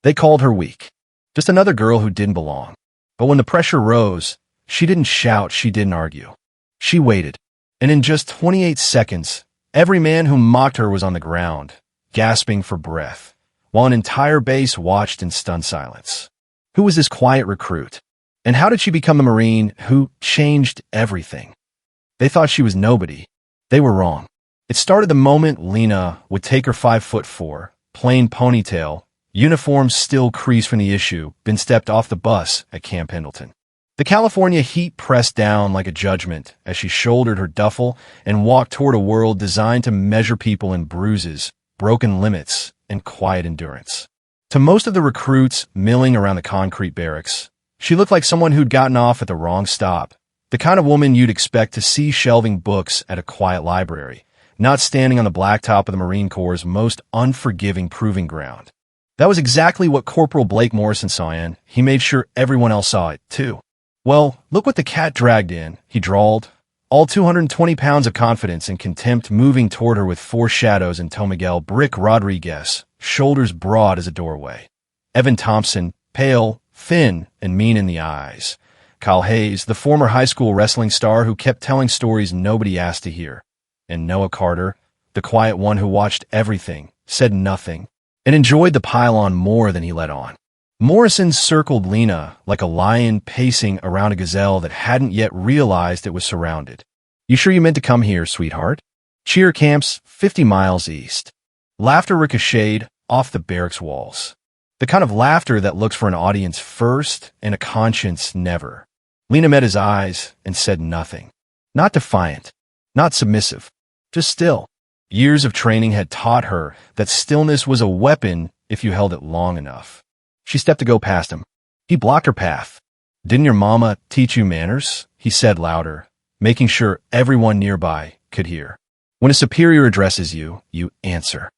They called her weak. Just another girl who didn't belong. But when the pressure rose, she didn't shout, she didn't argue. She waited. And in just 28 seconds, every man who mocked her was on the ground, gasping for breath, while an entire base watched in stunned silence. Who was this quiet recruit? And how did she become a Marine who changed everything? They thought she was nobody. They were wrong. It started the moment Lena Whitaker, 5'4", plain ponytail, uniform still creased from the issue, been stepped off the bus at Camp Pendleton. The California heat pressed down like a judgment as she shouldered her duffel and walked toward a world designed to measure people in bruises, broken limits, and quiet endurance. To most of the recruits milling around the concrete barracks, she looked like someone who'd gotten off at the wrong stop, the kind of woman you'd expect to see shelving books at a quiet library, not standing on the blacktop of the Marine Corps' most unforgiving proving ground. That was exactly what Corporal Blake Morrison saw, and he made sure everyone else saw it, too. "Well, look what the cat dragged in," he drawled, all 220 pounds of confidence and contempt moving toward her with four shadows in Miguel Brick Rodriguez, shoulders broad as a doorway. Evan Thompson, pale, thin, and mean in the eyes. Kyle Hayes, the former high school wrestling star who kept telling stories nobody asked to hear. And Noah Carter, the quiet one who watched everything, said nothing, and enjoyed the pile-on more than he let on. Morrison circled Lena like a lion pacing around a gazelle that hadn't yet realized it was surrounded. "You sure you meant to come here, sweetheart? Cheer camps 50 miles east." Laughter ricocheted off the barracks walls. The kind of laughter that looks for an audience first and a conscience never. Lena met his eyes and said nothing. Not defiant, not submissive, just still. Years of training had taught her that stillness was a weapon if you held it long enough. She stepped to go past him. He blocked her path. "Didn't your mama teach you manners?" he said louder, making sure everyone nearby could hear. "When a superior addresses you, you answer."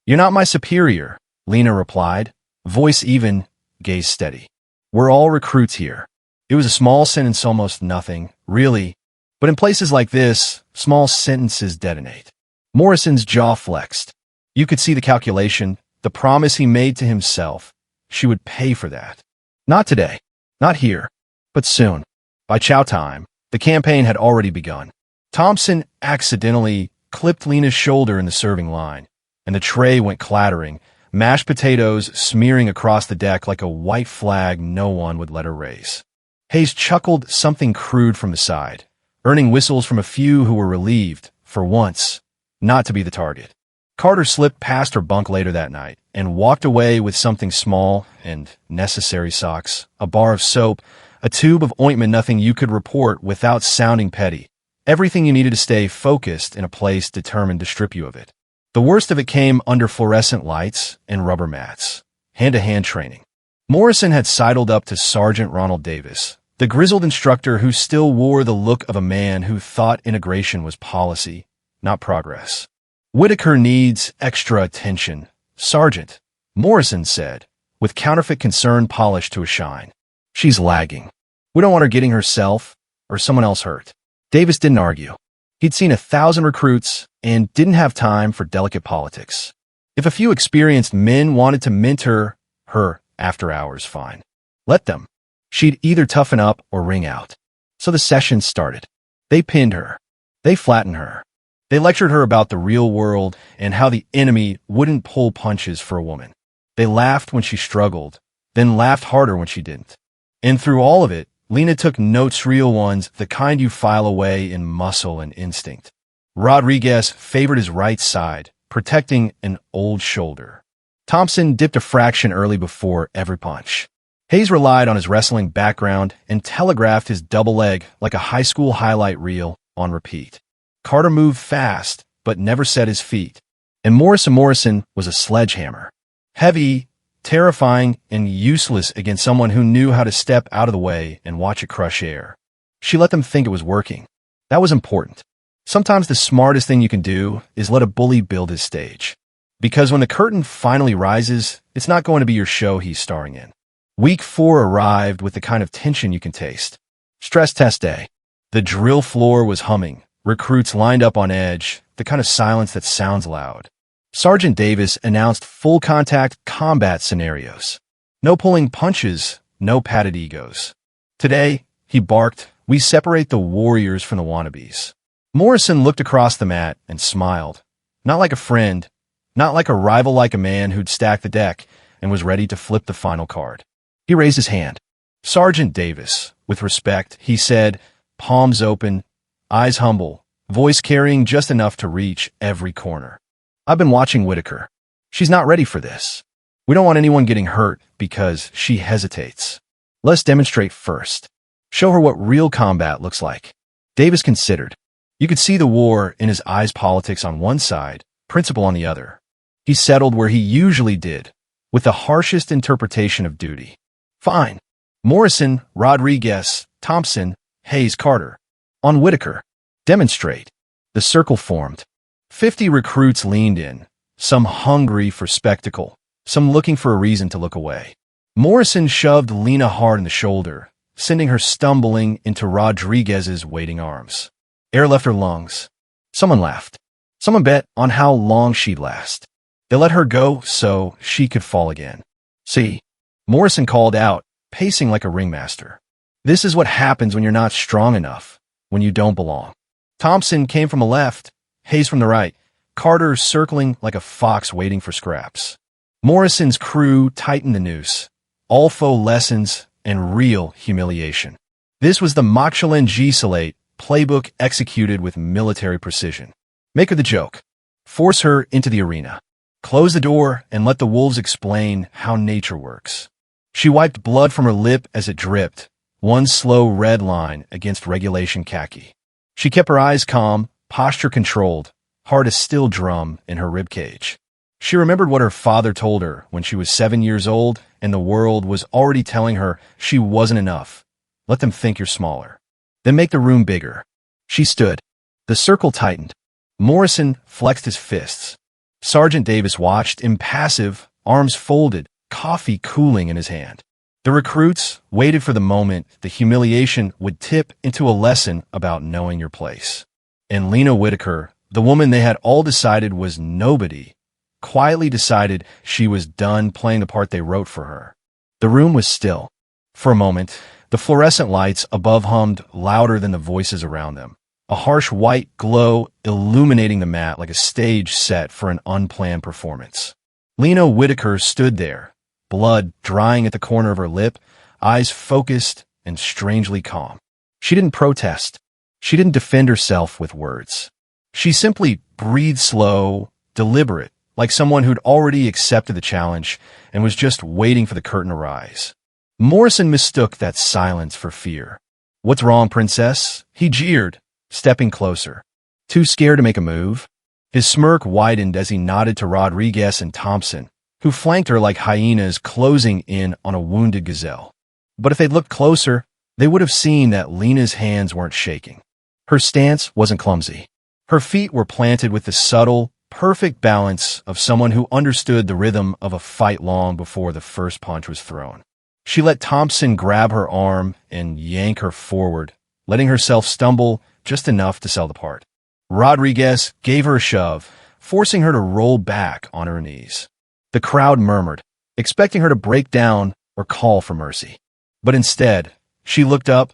"You're not my superior," Lena replied, voice even, gaze steady. "We're all recruits here." It was a small sentence, almost nothing, really. But in places like this, small sentences detonate. Morrison's jaw flexed. You could see the calculation, the promise he made to himself. She would pay for that. Not today, not here, but soon. By chow time, the campaign had already begun. Thompson accidentally clipped Lena's shoulder in the serving line, and the tray went clattering, mashed potatoes smearing across the deck like a white flag no one would let her raise. Hayes chuckled something crude from the side, earning whistles from a few who were relieved, for once, not to be the target. Carter slipped past her bunk later that night and walked away with something small and necessary: socks, a bar of soap, a tube of ointment, nothing you could report without sounding petty. Everything you needed to stay focused in a place determined to strip you of it. The worst of it came under fluorescent lights and rubber mats. Hand-to-hand training. Morrison had sidled up to Sergeant Ronald Davis, the grizzled instructor who still wore the look of a man who thought integration was policy, not progress. "Whitaker needs extra attention, Sergeant," Morrison said, with counterfeit concern polished to a shine. "She's lagging. We don't want her getting herself or someone else hurt." Davis didn't argue. He'd seen 1,000 recruits and didn't have time for delicate politics. If a few experienced men wanted to mentor her after hours, fine. Let them. She'd either toughen up or ring out. So the session started. They pinned her. They flattened her. They lectured her about the real world and how the enemy wouldn't pull punches for a woman. They laughed when she struggled, then laughed harder when she didn't. And through all of it, Lena took notes, real ones, the kind you file away in muscle and instinct. Rodriguez favored his right side, protecting an old shoulder. Thompson dipped a fraction early before every punch. Hayes relied on his wrestling background and telegraphed his double leg like a high school highlight reel on repeat. Carter moved fast, but never set his feet. And Morrison was a sledgehammer. Heavy, terrifying, and useless against someone who knew how to step out of the way and watch it crush air. She let them think it was working. That was important. Sometimes the smartest thing you can do is let a bully build his stage. Because when the curtain finally rises, it's not going to be your show he's starring in. Week 4 arrived with the kind of tension you can taste. Stress test day. The drill floor was humming. Recruits lined up on edge, the kind of silence that sounds loud. Sergeant Davis announced full contact combat scenarios. No pulling punches, no padded egos. Today, he barked, we separate the warriors from the wannabes. Morrison looked across the mat and smiled. Not like a friend, not like a rival, like a man who'd stacked the deck and was ready to flip the final card. He raised his hand. Sergeant Davis, with respect, he said, palms open, eyes humble, voice carrying just enough to reach every corner. I've been watching Whitaker. She's not ready for this. We don't want anyone getting hurt because she hesitates. Let's demonstrate first. Show her what real combat looks like. Davis considered. You could see the war in his eyes, politics on one side, principle on the other. He settled where he usually did, with the harshest interpretation of duty. Fine. Morrison, Rodriguez, Thompson, Hayes, Carter. On Whitaker. Demonstrate. The circle formed. 50 recruits leaned in, some hungry for spectacle, some looking for a reason to look away. Morrison shoved Lena hard in the shoulder, sending her stumbling into Rodriguez's waiting arms. Air left her lungs. Someone laughed. Someone bet on how long she'd last. They let her go so she could fall again. See, Morrison called out, pacing like a ringmaster. This is what happens when you're not strong enough, when you don't belong. Thompson came from the left, Hayes from the right, Carter circling like a fox waiting for scraps. Morrison's crew tightened the noose. All faux lessons and real humiliation. This was the Machelen Giselate playbook executed with military precision. Make her the joke. Force her into the arena. Close the door and let the wolves explain how nature works. She wiped blood from her lip as it dripped, one slow red line against regulation khaki. She kept her eyes calm, posture controlled, heart a steel drum in her ribcage. She remembered what her father told her when she was 7 years old and the world was already telling her she wasn't enough. Let them think you're smaller. Then make the room bigger. She stood. The circle tightened. Morrison flexed his fists. Sergeant Davis watched, impassive, arms folded, coffee cooling in his hand. The recruits waited for the moment the humiliation would tip into a lesson about knowing your place. And Lena Whitaker, the woman they had all decided was nobody, quietly decided she was done playing the part they wrote for her. The room was still. For a moment, the fluorescent lights above hummed louder than the voices around them, a harsh white glow illuminating the mat like a stage set for an unplanned performance. Lena Whitaker stood there, blood drying at the corner of her lip, eyes focused and strangely calm. She didn't protest. She didn't defend herself with words. She simply breathed slow, deliberate, like someone who'd already accepted the challenge and was just waiting for the curtain to rise. Morrison mistook that silence for fear. What's wrong, princess? He jeered, stepping closer. Too scared to make a move? His smirk widened as he nodded to Rodriguez and Thompson, who flanked her like hyenas closing in on a wounded gazelle. But if they'd looked closer, they would have seen that Lena's hands weren't shaking. Her stance wasn't clumsy. Her feet were planted with the subtle, perfect balance of someone who understood the rhythm of a fight long before the first punch was thrown. She let Thompson grab her arm and yank her forward, letting herself stumble just enough to sell the part. Rodriguez gave her a shove, forcing her to roll back on her knees. The crowd murmured, expecting her to break down or call for mercy. But instead, she looked up,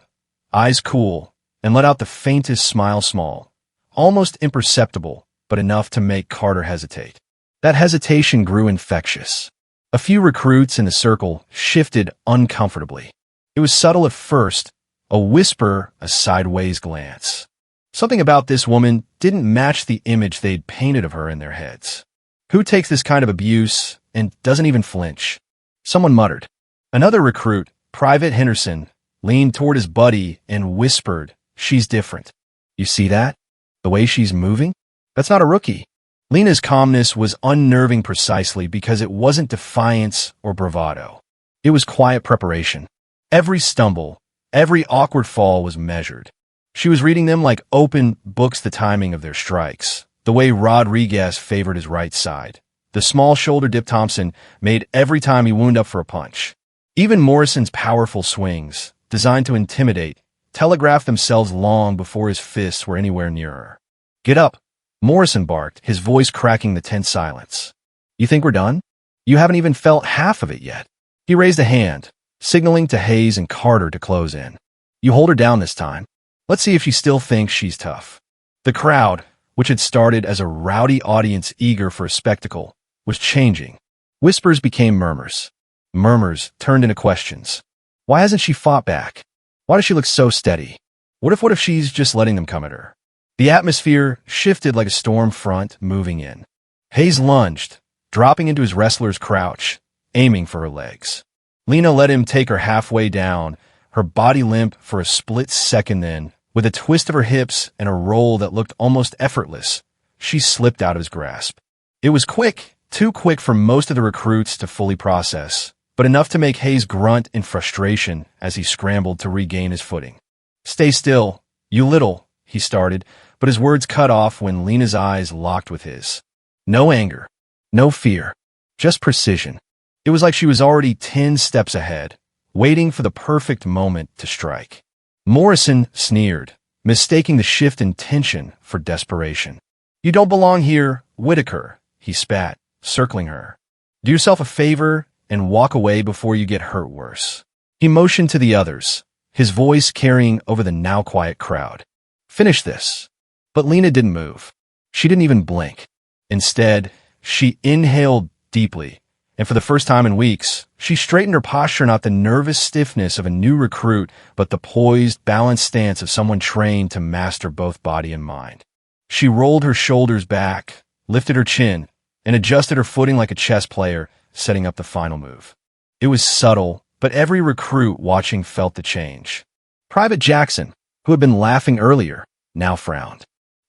eyes cool, and let out the faintest smile, small, almost imperceptible, but enough to make Carter hesitate. That hesitation grew infectious. A few recruits in the circle shifted uncomfortably. It was subtle at first, a whisper, a sideways glance. Something about this woman didn't match the image they'd painted of her in their heads. Who takes this kind of abuse and doesn't even flinch? Someone muttered. Another recruit, Private Henderson, leaned toward his buddy and whispered, "She's different. You see that? The way she's moving? That's not a rookie." Lena's calmness was unnerving precisely because it wasn't defiance or bravado. It was quiet preparation. Every stumble, every awkward fall was measured. She was reading them like open books, the timing of their strikes, the way Rodriguez favored his right side, the small shoulder dip Thompson made every time he wound up for a punch. Even Morrison's powerful swings, designed to intimidate, telegraphed themselves long before his fists were anywhere near her. "Get up," Morrison barked, his voice cracking the tense silence. "You think we're done? You haven't even felt half of it yet." He raised a hand, signaling to Hayes and Carter to close in. You hold her down this time. Let's see if she still thinks she's tough. The crowd, which had started as a rowdy audience eager for a spectacle, was changing. Whispers became murmurs. Murmurs turned into questions. Why hasn't she fought back? Why does she look so steady? What if she's just letting them come at her? The atmosphere shifted like a storm front moving in. Hayes lunged, dropping into his wrestler's crouch, aiming for her legs. Lena let him take her halfway down, her body limp for a split second then, with a twist of her hips and a roll that looked almost effortless, she slipped out of his grasp. It was quick, too quick for most of the recruits to fully process, but enough to make Hayes grunt in frustration as he scrambled to regain his footing. Stay still, you little, he started, but his words cut off when Lena's eyes locked with his. No anger, no fear, just precision. It was like she was already 10 steps ahead, waiting for the perfect moment to strike. Morrison sneered, mistaking the shift in tension for desperation. You don't belong here, Whitaker, he spat, circling her. Do yourself a favor and walk away before you get hurt worse. He motioned to the others, his voice carrying over the now quiet crowd. Finish this. But Lena didn't move. She didn't even blink. Instead, she inhaled deeply, and for the first time in weeks, she straightened her posture, not the nervous stiffness of a new recruit, but the poised, balanced stance of someone trained to master both body and mind. She rolled her shoulders back, lifted her chin, and adjusted her footing like a chess player, setting up the final move. It was subtle, but every recruit watching felt the change. Private Jackson, who had been laughing earlier, now frowned.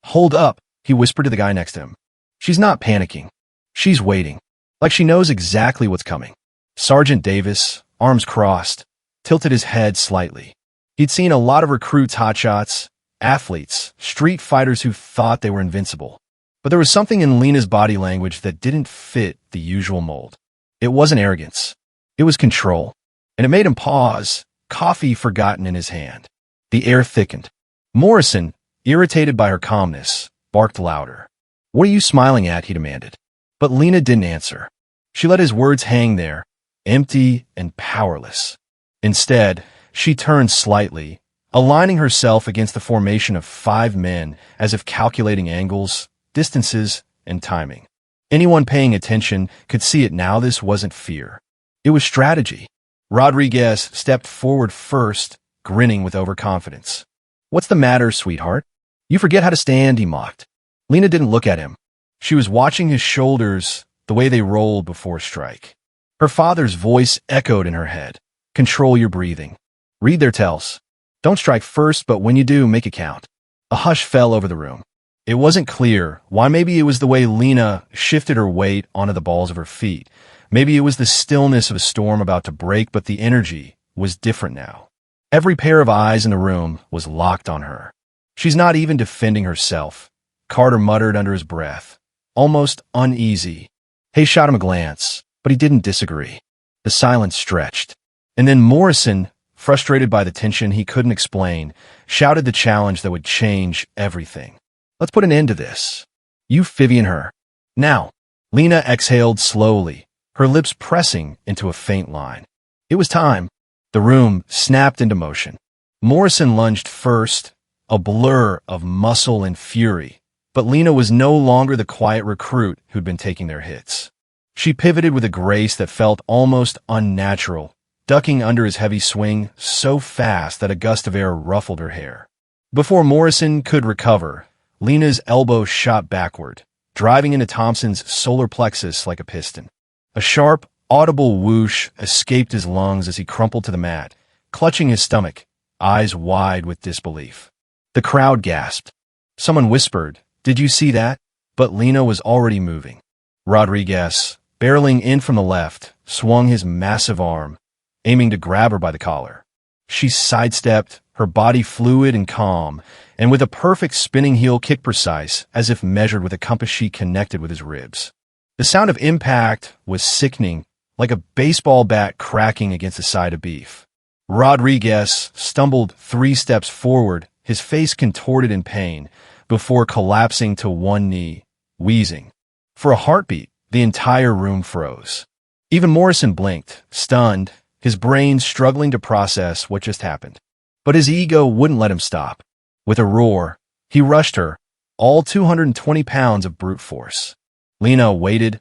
Hold up, he whispered to the guy next to him. She's not panicking. She's waiting. Like she knows exactly what's coming. Sergeant Davis, arms crossed, tilted his head slightly. He'd seen a lot of recruits, hotshots, athletes, street fighters who thought they were invincible. But there was something in Lena's body language that didn't fit the usual mold. It wasn't arrogance. It was control. And it made him pause, coffee forgotten in his hand. The air thickened. Morrison, irritated by her calmness, barked louder. What are you smiling at? He demanded. But Lena didn't answer. She let his words hang there, empty and powerless. Instead, she turned slightly, aligning herself against the formation of 5 men as if calculating angles, distances, and timing. Anyone paying attention could see it now. This wasn't fear. It was strategy. Rodriguez stepped forward first, grinning with overconfidence. What's the matter, sweetheart? You forget how to stand, he mocked. Lena didn't look at him. She was watching his shoulders, the way they rolled before a strike. Her father's voice echoed in her head. Control your breathing. Read their tells. Don't strike first, but when you do, make it count. A hush fell over the room. It wasn't clear why. Maybe it was the way Lena shifted her weight onto the balls of her feet. Maybe it was the stillness of a storm about to break, but the energy was different now. Every pair of eyes in the room was locked on her. She's not even defending herself, Carter muttered under his breath, almost uneasy. Hayes shot him a glance, but he didn't disagree. The silence stretched. And then Morrison, frustrated by the tension he couldn't explain, shouted the challenge that would change everything. Let's put an end to this. You, Vivian, her. Now. Lena exhaled slowly, her lips pressing into a faint line. It was time. The room snapped into motion. Morrison lunged first, a blur of muscle and fury, but Lena was no longer the quiet recruit who'd been taking their hits. She pivoted with a grace that felt almost unnatural, ducking under his heavy swing so fast that a gust of air ruffled her hair. Before Morrison could recover, Lena's elbow shot backward, driving into Thompson's solar plexus like a piston. A sharp, audible whoosh escaped his lungs as he crumpled to the mat, clutching his stomach, eyes wide with disbelief. The crowd gasped. Someone whispered, "Did you see that?" But Lena was already moving. Rodriguez, barreling in from the left, swung his massive arm, aiming to grab her by the collar. She sidestepped, her body fluid and calm, and with a perfect spinning heel kick precise, as if measured with a compass, she connected with his ribs. The sound of impact was sickening, like a baseball bat cracking against a side of beef. Rodriguez stumbled 3 steps forward, his face contorted in pain, before collapsing to one knee, wheezing. For a heartbeat, the entire room froze. Even Morrison blinked, stunned, his brain struggling to process what just happened. But his ego wouldn't let him stop. With a roar, he rushed her, all 220 pounds of brute force. Lena waited,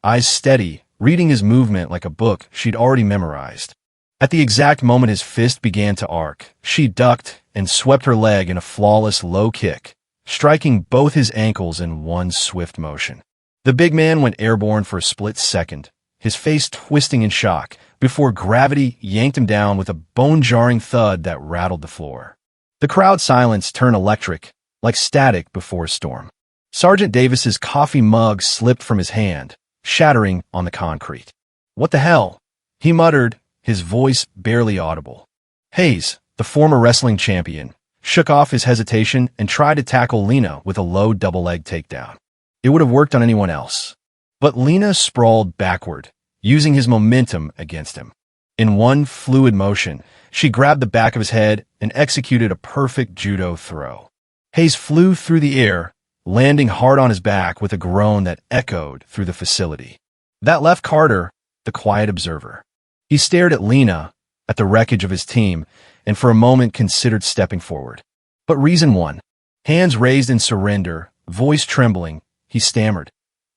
eyes steady, reading his movement like a book she'd already memorized. At the exact moment his fist began to arc, she ducked and swept her leg in a flawless low kick, striking both his ankles in one swift motion. The big man went airborne for a split second, his face twisting in shock, before gravity yanked him down with a bone-jarring thud that rattled the floor. The crowd's silence turned electric, like static before a storm. Sergeant Davis's coffee mug slipped from his hand, shattering on the concrete. "What the hell?" he muttered, his voice barely audible. Hayes, the former wrestling champion, shook off his hesitation and tried to tackle Lena with a low double-leg takedown. It would have worked on anyone else. But Lena sprawled backward, using his momentum against him. In one fluid motion, she grabbed the back of his head and executed a perfect judo throw. Hayes flew through the air, landing hard on his back with a groan that echoed through the facility. That left Carter, the quiet observer. He stared at Lena, at the wreckage of his team, and for a moment considered stepping forward. But reason won. Hands raised in surrender, voice trembling, he stammered,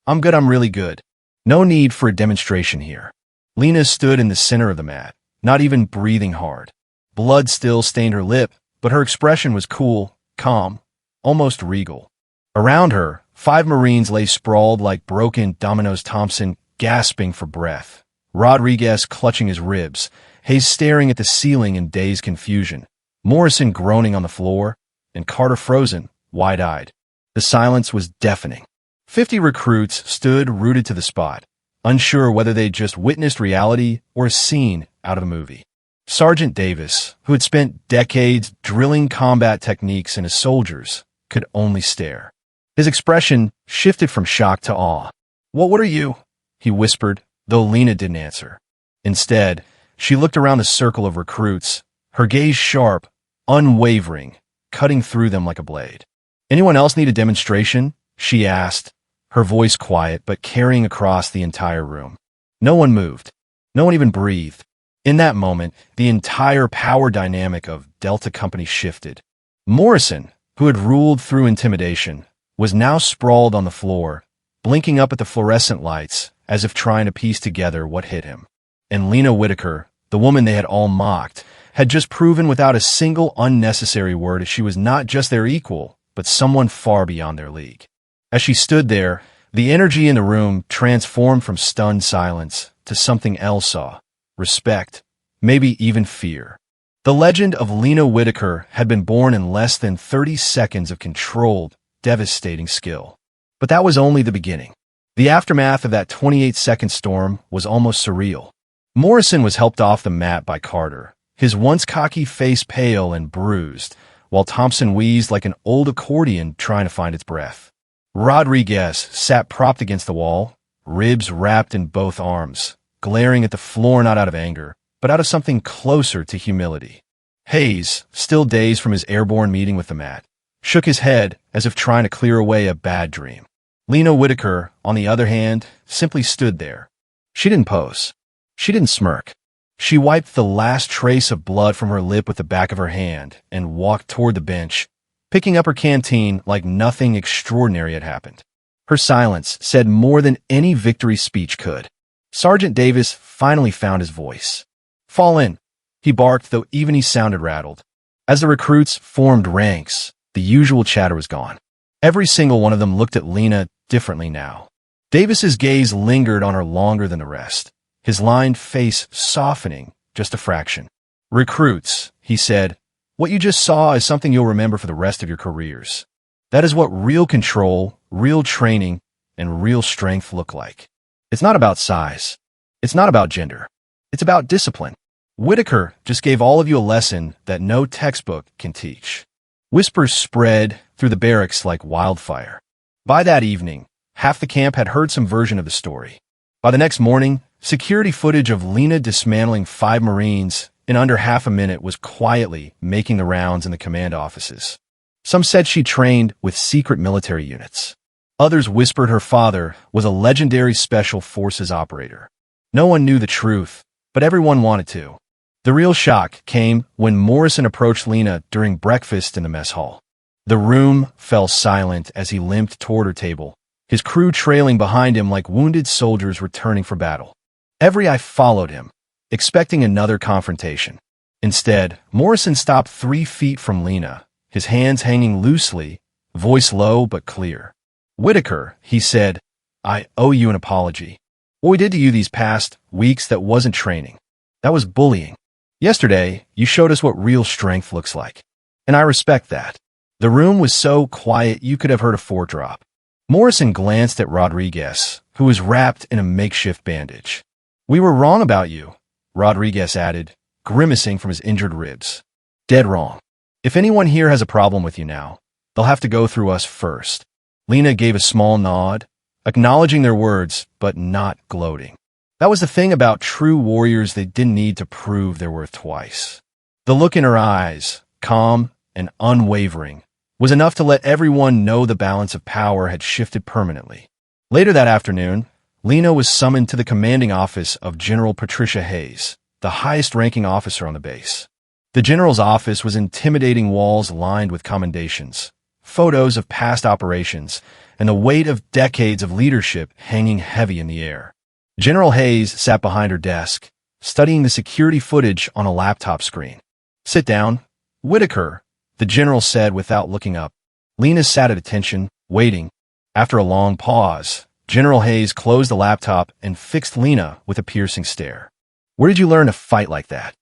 "I'm good, I'm really good. No need for a demonstration here." Lena stood in the center of the mat, not even breathing hard. Blood still stained her lip, but her expression was cool, calm, almost regal. Around her, 5 Marines lay sprawled like broken dominoes, Thompson gasping for breath, Rodriguez clutching his ribs, Hayes staring at the ceiling in dazed confusion, Morrison groaning on the floor, and Carter frozen, wide-eyed. The silence was deafening. 50 recruits stood rooted to the spot, unsure whether they'd just witnessed reality or a scene out of a movie. Sergeant Davis, who had spent decades drilling combat techniques in his soldiers, could only stare. His expression shifted from shock to awe. What are you?" he whispered, though Lena didn't answer. Instead, she looked around the circle of recruits, her gaze sharp, unwavering, cutting through them like a blade. "Anyone else need a demonstration?" she asked, her voice quiet but carrying across the entire room. No one moved. No one even breathed. In that moment, the entire power dynamic of Delta Company shifted. Morrison, who had ruled through intimidation, was now sprawled on the floor, blinking up at the fluorescent lights as if trying to piece together what hit him. And Lena Whitaker, the woman they had all mocked, had just proven without a single unnecessary word she was not just their equal, but someone far beyond their league. As she stood there, the energy in the room transformed from stunned silence to something else saw, respect, maybe even fear. The legend of Lena Whitaker had been born in less than 30 seconds of controlled, devastating skill. But that was only the beginning. The aftermath of that 28-second storm was almost surreal. Morrison was helped off the mat by Carter, his once cocky face pale and bruised, while Thompson wheezed like an old accordion trying to find its breath. Rodriguez sat propped against the wall, ribs wrapped in both arms, glaring at the floor not out of anger, but out of something closer to humility. Hayes, still dazed from his airborne meeting with the mat, shook his head as if trying to clear away a bad dream. Lena Whitaker, on the other hand, simply stood there. She didn't pose. She didn't smirk. She wiped the last trace of blood from her lip with the back of her hand and walked toward the bench, picking up her canteen like nothing extraordinary had happened. Her silence said more than any victory speech could. Sergeant Davis finally found his voice. "Fall in," he barked, though even he sounded rattled. As the recruits formed ranks, the usual chatter was gone. Every single one of them looked at Lena differently now. Davis's gaze lingered on her longer than the rest, his lined face softening just a fraction. "Recruits," he said, "what you just saw is something you'll remember for the rest of your careers. That is what real control, real training, and real strength look like. It's not about size. It's not about gender. It's about discipline. Whitaker just gave all of you a lesson that no textbook can teach." Whispers spread through the barracks like wildfire. By that evening, half the camp had heard some version of the story. By the next morning, security footage of Lena dismantling 5 Marines in under half a minute was quietly making the rounds in the command offices. Some said she trained with secret military units. Others whispered her father was a legendary special forces operator. No one knew the truth, but everyone wanted to. The real shock came when Morrison approached Lena during breakfast in the mess hall. The room fell silent as he limped toward her table, his crew trailing behind him like wounded soldiers returning for battle. Every eye followed him, expecting another confrontation. Instead, Morrison stopped 3 feet from Lena, his hands hanging loosely, voice low but clear. "Whitaker," he said, "I owe you an apology. What we did to you these past weeks, that wasn't training. That was bullying. Yesterday, you showed us what real strength looks like. And I respect that." The room was so quiet you could have heard a fort drop. Morrison glanced at Rodriguez, who was wrapped in a makeshift bandage. "We were wrong about you," Rodriguez added, grimacing from his injured ribs. "Dead wrong. If anyone here has a problem with you now, they'll have to go through us first." Lena gave a small nod, acknowledging their words, but not gloating. That was the thing about true warriors, they didn't need to prove their worth twice. The look in her eyes, calm and unwavering, was enough to let everyone know the balance of power had shifted permanently. Later that afternoon, Lena was summoned to the commanding office of General Patricia Hayes, the highest-ranking officer on the base. The general's office was intimidating walls lined with commendations, photos of past operations, and the weight of decades of leadership hanging heavy in the air. General Hayes sat behind her desk, studying the security footage on a laptop screen. "Sit down, Whitaker," the general said without looking up. Lena sat at attention, waiting. After a long pause, General Hayes closed the laptop and fixed Lena with a piercing stare. "Where did you learn to fight like that?"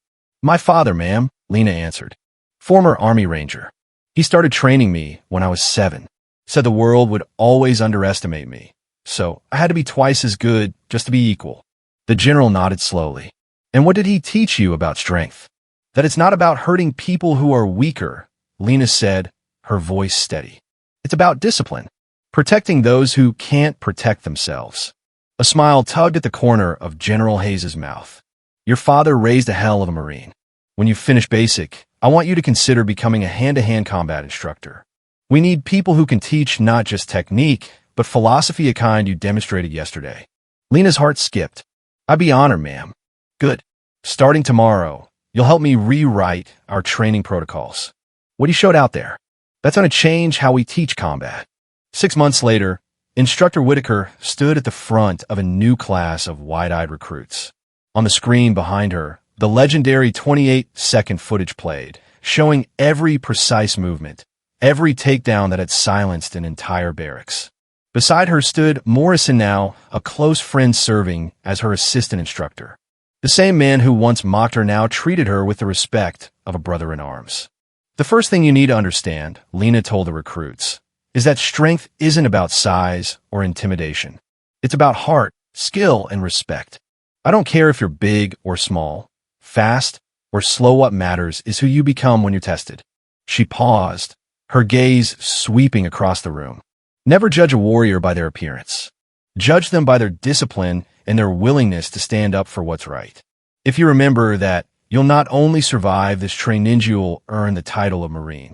"My father, ma'am," Lena answered. "Former Army Ranger. He started training me when I was 7. Said the world would always underestimate me, so I had to be twice as good just to be equal." The general nodded slowly. "And what did he teach you about strength?" "That it's not about hurting people who are weaker," Lena said, her voice steady. "It's about discipline, protecting those who can't protect themselves." A smile tugged at the corner of General Hayes' mouth. "Your father raised a hell of a Marine. When you finish basic, I want you to consider becoming a hand-to-hand combat instructor. We need people who can teach not just technique, but philosophy, a kind you demonstrated yesterday." Lena's heart skipped. "I'd be honored, ma'am." "Good. Starting tomorrow, you'll help me rewrite our training protocols. What you showed out there, that's going to change how we teach combat." 6 months later, Instructor Whitaker stood at the front of a new class of wide-eyed recruits. On the screen behind her, the legendary 28-second footage played, showing every precise movement, every takedown that had silenced an entire barracks. Beside her stood Morrison, now a close friend serving as her assistant instructor. The same man who once mocked her now treated her with the respect of a brother-in-arms. "The first thing you need to understand," Lena told the recruits, "is that strength isn't about size or intimidation. It's about heart, skill, and respect. I don't care if you're big or small, fast or slow, what matters is who you become when you're tested." She paused, her gaze sweeping across the room. "Never judge a warrior by their appearance. Judge them by their discipline and their willingness to stand up for what's right. If you remember that, you'll not only survive this training, you'll earn the title of Marine."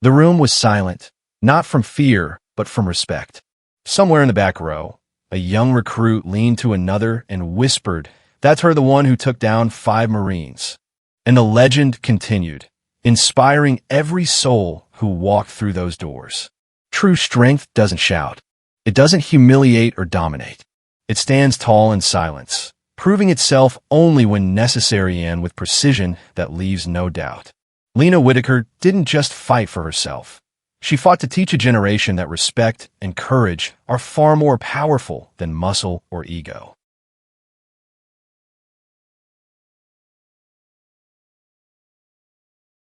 The room was silent, not from fear, but from respect. Somewhere in the back row, a young recruit leaned to another and whispered, "That's her, the one who took down 5 Marines." And the legend continued, inspiring every soul who walked through those doors. True strength doesn't shout. It doesn't humiliate or dominate. It stands tall in silence, proving itself only when necessary and with precision that leaves no doubt. Lena Whitaker didn't just fight for herself. She fought to teach a generation that respect and courage are far more powerful than muscle or ego.